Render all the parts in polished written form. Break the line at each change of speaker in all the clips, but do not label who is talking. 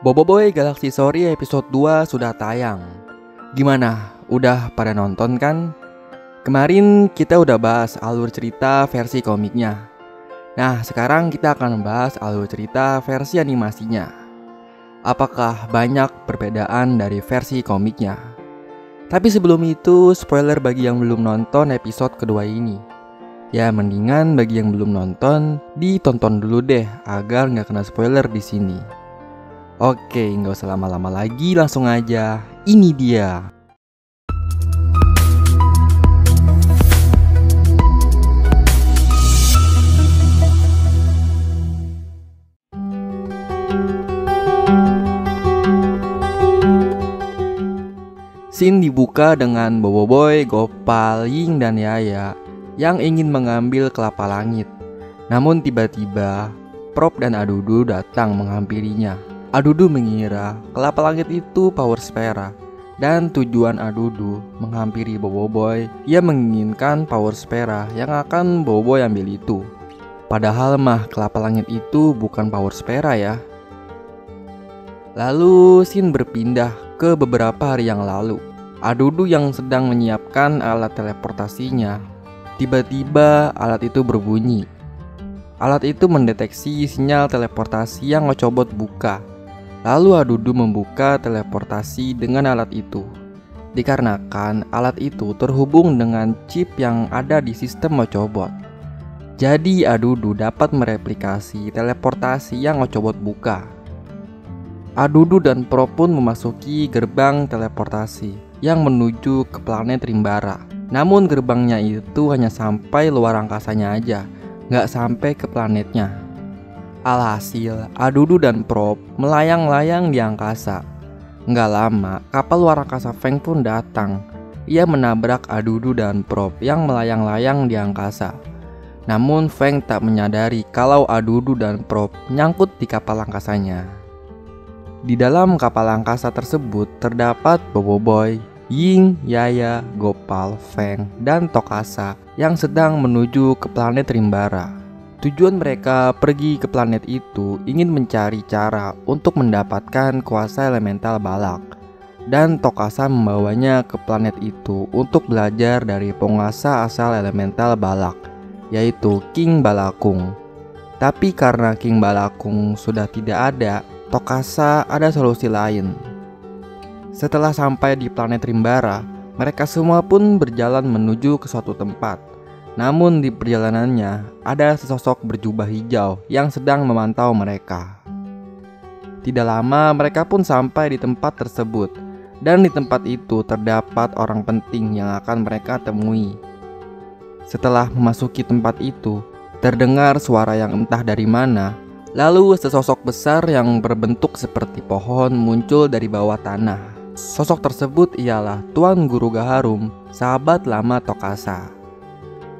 Boboiboy Galaxy Story episode 2 sudah tayang. Gimana? Udah pada nonton kan? Kemarin kita udah bahas alur cerita versi komiknya. Nah, sekarang kita akan membahas alur cerita versi animasinya. Apakah banyak perbedaan dari versi komiknya? Tapi sebelum itu, spoiler bagi yang belum nonton episode kedua ini. Ya, mendingan bagi yang belum nonton, ditonton dulu deh agar nggak kena spoiler di sini. Oke, nggak usah lama-lama lagi, langsung aja. Ini dia. Scene dibuka dengan Boboiboy, Gopal, Ying, dan Yaya yang ingin mengambil kelapa langit. Namun tiba-tiba Prop dan Adudu datang menghampirinya. Adudu mengira kelapa langit itu power spera, dan tujuan Adudu menghampiri Boboiboy, ia menginginkan power spera yang akan Boboiboy ambil itu. Padahal mah kelapa langit itu bukan power spera ya. Lalu scene berpindah ke beberapa hari yang lalu. Adudu yang sedang menyiapkan alat teleportasinya. Tiba-tiba alat itu berbunyi. Alat itu mendeteksi sinyal teleportasi yang Ocobot buka. Lalu Adudu membuka teleportasi dengan alat itu. Dikarenakan alat itu terhubung dengan chip yang ada di sistem Ocobot. Jadi Adudu dapat mereplikasi teleportasi yang Ocobot buka. Adudu dan Prop pun memasuki gerbang teleportasi yang menuju ke planet Rimbara. Namun gerbangnya itu hanya sampai luar angkasanya aja, nggak sampai ke planetnya. Alhasil, Adudu dan Prop melayang-layang di angkasa. Nggak lama, kapal luar angkasa Feng pun datang. Ia menabrak Adudu dan Prop yang melayang-layang di angkasa. Namun Feng tak menyadari kalau Adudu dan Prop nyangkut di kapal angkasanya. Di dalam kapal angkasa tersebut terdapat Boboiboy, Ying, Yaya, Gopal, Feng, dan Tokasa yang sedang menuju ke planet Rimbara. Tujuan mereka pergi ke planet itu ingin mencari cara untuk mendapatkan kuasa elemental balak. Dan Tokasa membawanya ke planet itu untuk belajar dari penguasa asal elemental balak, yaitu King Balakung. Tapi karena King Balakung sudah tidak ada, Tokasa ada solusi lain. Setelah sampai di planet Rimbara, mereka semua pun berjalan menuju ke suatu tempat. Namun di perjalanannya ada sesosok berjubah hijau yang sedang memantau mereka. Tidak lama mereka pun sampai di tempat tersebut. Dan di tempat itu terdapat orang penting yang akan mereka temui. Setelah memasuki tempat itu, terdengar suara yang entah dari mana. Lalu sesosok besar yang berbentuk seperti pohon muncul dari bawah tanah. Sosok tersebut ialah Tuan Guru Gaharum, sahabat lama Tokasa.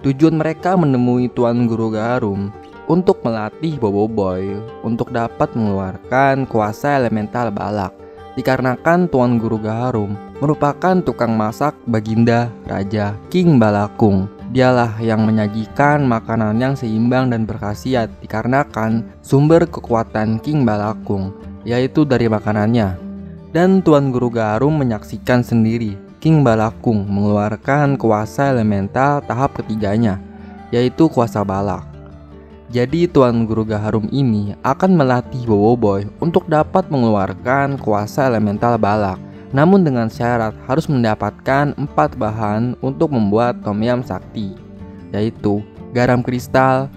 Tujuan mereka menemui Tuan Guru Gaharum untuk melatih Boboiboy untuk dapat mengeluarkan kuasa elemental balak. Dikarenakan Tuan Guru Gaharum merupakan tukang masak Baginda Raja King Balakung. Dialah yang menyajikan makanan yang seimbang dan berkhasiat dikarenakan sumber kekuatan King Balakung, yaitu dari makanannya. Dan Tuan Guru Gaharum menyaksikan sendiri King Balakung mengeluarkan kuasa elemental tahap ketiganya, yaitu kuasa balak. Jadi Tuan Guru Gaharum ini akan melatih Boboiboy untuk dapat mengeluarkan kuasa elemental balak. Namun dengan syarat harus mendapatkan 4 bahan untuk membuat Tom Yam Sakti, yaitu garam kristal,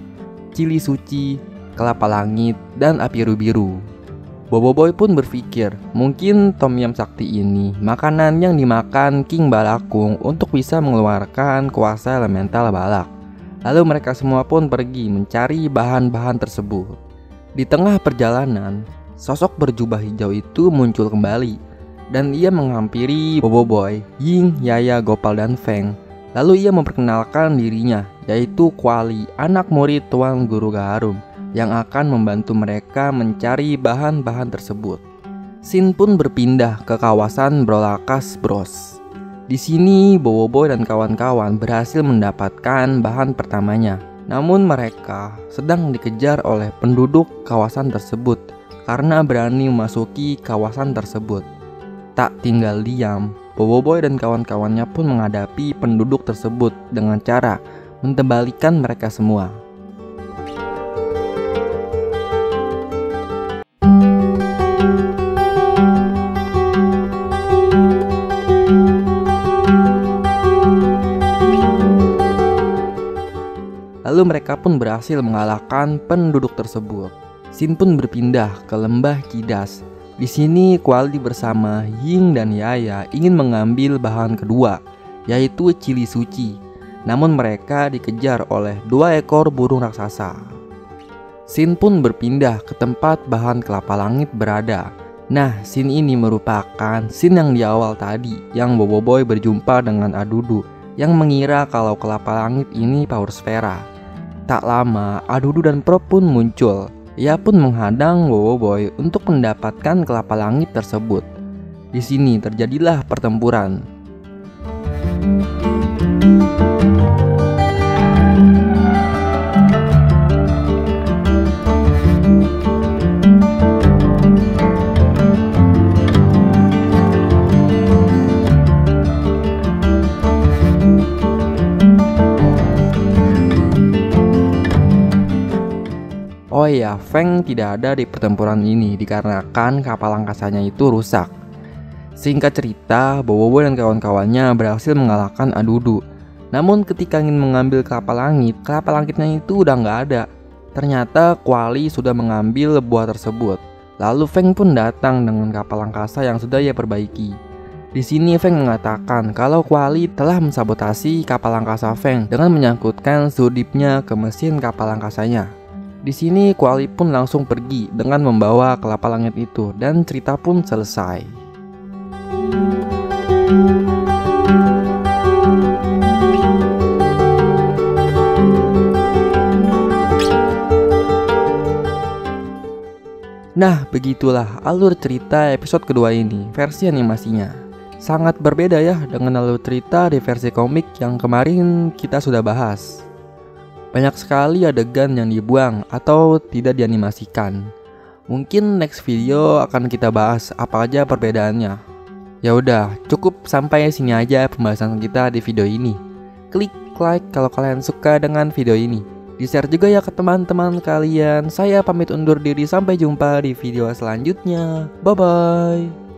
cili suci, kelapa langit, dan api biru. Boboiboy pun berpikir mungkin Tom Yam Sakti ini makanan yang dimakan King Balakung untuk bisa mengeluarkan kuasa elemental balak. Lalu mereka semua pun pergi mencari bahan-bahan tersebut. Di tengah perjalanan, sosok berjubah hijau itu muncul kembali. Dan ia menghampiri Boboiboy, Ying, Yaya, Gopal, dan Feng. Lalu ia memperkenalkan dirinya, yaitu Kuali, anak murid Tuan Guru Gaharum, yang akan membantu mereka mencari bahan-bahan tersebut. Scene pun berpindah ke kawasan Brolakas Bros. Di sini Boboiboy dan kawan-kawan berhasil mendapatkan bahan pertamanya. Namun mereka sedang dikejar oleh penduduk kawasan tersebut karena berani memasuki kawasan tersebut. Tak tinggal diam, Boboiboy dan kawan-kawannya pun menghadapi penduduk tersebut dengan cara mentembalikan mereka semua. Lalu mereka pun berhasil mengalahkan penduduk tersebut. Sin pun berpindah ke lembah Kidas. Di sini Kuali bersama Ying dan Yaya ingin mengambil bahan kedua, yaitu cili suci. Namun mereka dikejar oleh 2 ekor burung raksasa. Sin pun berpindah ke tempat bahan kelapa langit berada. Nah, Sin ini merupakan Sin yang di awal tadi, yang Boboiboy berjumpa dengan Adudu yang mengira kalau kelapa langit ini power sfera. Tak lama, Adudu dan Prop pun muncul. Ia pun menghadang Boboiboy untuk mendapatkan kelapa langit tersebut. Di sini terjadilah pertempuran. Oh iya, Feng tidak ada di pertempuran ini dikarenakan kapal angkasanya itu rusak. Singkat cerita, Boboiboy dan kawan-kawannya berhasil mengalahkan Adudu. Namun ketika ingin mengambil kelapa langitnya itu udah nggak ada. Ternyata Kuali sudah mengambil buah tersebut. Lalu Feng pun datang dengan kapal angkasa yang sudah ia perbaiki. Di sini Feng mengatakan kalau Kuali telah mensabotasi kapal angkasa Feng dengan menyangkutkan sudipnya ke mesin kapal angkasanya. Di sini Kuali pun langsung pergi dengan membawa kelapa langit itu dan cerita pun selesai. Nah, begitulah alur cerita episode kedua ini, versi animasinya. Sangat berbeda ya dengan alur cerita di versi komik yang kemarin kita sudah bahas. Banyak sekali adegan yang dibuang atau tidak dianimasikan. Mungkin next video akan kita bahas apa aja perbedaannya. Ya udah, cukup sampai sini aja pembahasan kita di video ini. Klik like kalau kalian suka dengan video ini. Di-share juga ya ke teman-teman kalian. Saya pamit undur diri, sampai jumpa di video selanjutnya. Bye bye.